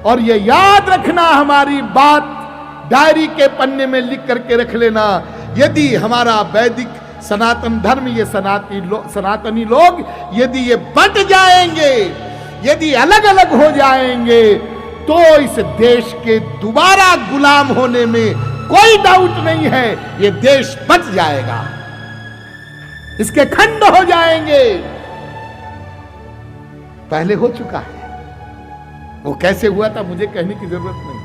और ये याद रखना, हमारी बात डायरी के पन्ने में लिख करके रख लेना, यदि हमारा वैदिक सनातन धर्म, ये सनातनी लोग यदि ये बंट जाएंगे, यदि अलग अलग हो जाएंगे, तो इस देश के दोबारा गुलाम होने में कोई डाउट नहीं है, ये देश बच जाएगा, इसके खंड हो जाएंगे। पहले हो चुका है, वो कैसे हुआ था मुझे कहने की जरूरत नहीं।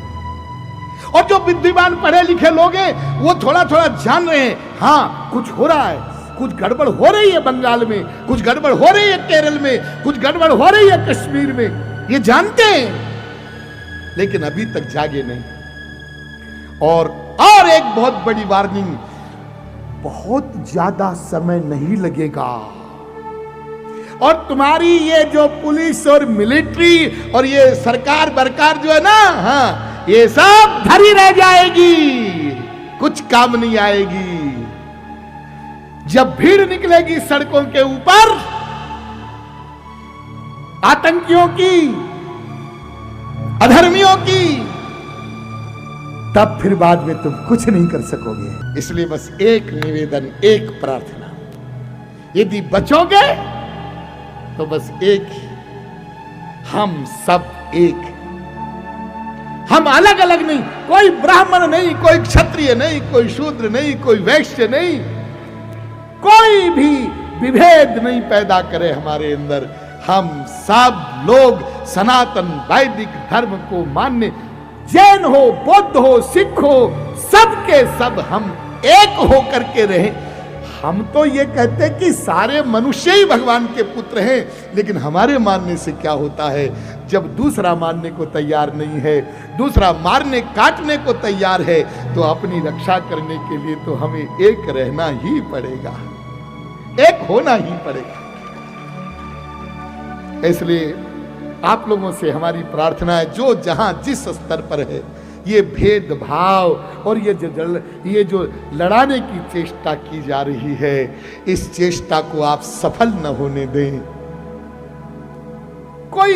और जो विद्वान पढ़े लिखे लोग हैं वो थोड़ा थोड़ा जान रहे हैं, हाँ कुछ हो रहा है, कुछ गड़बड़ हो रही है बंगाल में, कुछ गड़बड़ हो रही है केरल में, कुछ गड़बड़ हो रही है कश्मीर में, ये जानते हैं, लेकिन अभी तक जागे नहीं। और एक बहुत बड़ी वार्निंग, बहुत ज्यादा समय नहीं लगेगा और तुम्हारी ये जो पुलिस और मिलिट्री और ये सरकार बरकार जो है ना, हाँ ये सब धरी रह जाएगी, कुछ काम नहीं आएगी। जब भीड़ निकलेगी सड़कों के ऊपर आतंकियों की, अधर्मियों की, तब फिर बाद में तुम कुछ नहीं कर सकोगे। इसलिए बस एक निवेदन, एक प्रार्थना, यदि बचोगे तो बस एक ही, हम सब एक, हम अलग अलग नहीं, कोई ब्राह्मण नहीं, कोई क्षत्रिय नहीं, कोई शूद्र नहीं, कोई वैश्य नहीं, कोई भी विभेद नहीं पैदा करे हमारे अंदर। हम सब लोग सनातन वैदिक धर्म को मानने, जैन हो, बौद्ध हो, सिख हो, सबके सब हम एक हो करके रहे। हम तो ये कहते हैं कि सारे मनुष्य ही भगवान के पुत्र हैं, लेकिन हमारे मानने से क्या होता है, जब दूसरा मानने को तैयार नहीं है, दूसरा मारने काटने को तैयार है, तो अपनी रक्षा करने के लिए तो हमें एक रहना ही पड़ेगा, एक होना ही पड़ेगा। इसलिए आप लोगों से हमारी प्रार्थना है, जो जहां जिस स्तर पर है, ये भेदभाव और ये जो लड़ाने की चेष्टा की जा रही है, इस चेष्टा को आप सफल न होने दें। कोई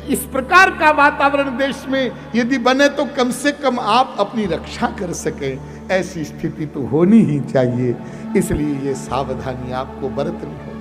इस प्रकार का वातावरण देश में यदि बने तो कम से कम आप अपनी रक्षा कर सकें, ऐसी स्थिति तो होनी ही चाहिए। इसलिए ये सावधानी आपको बरतनी है।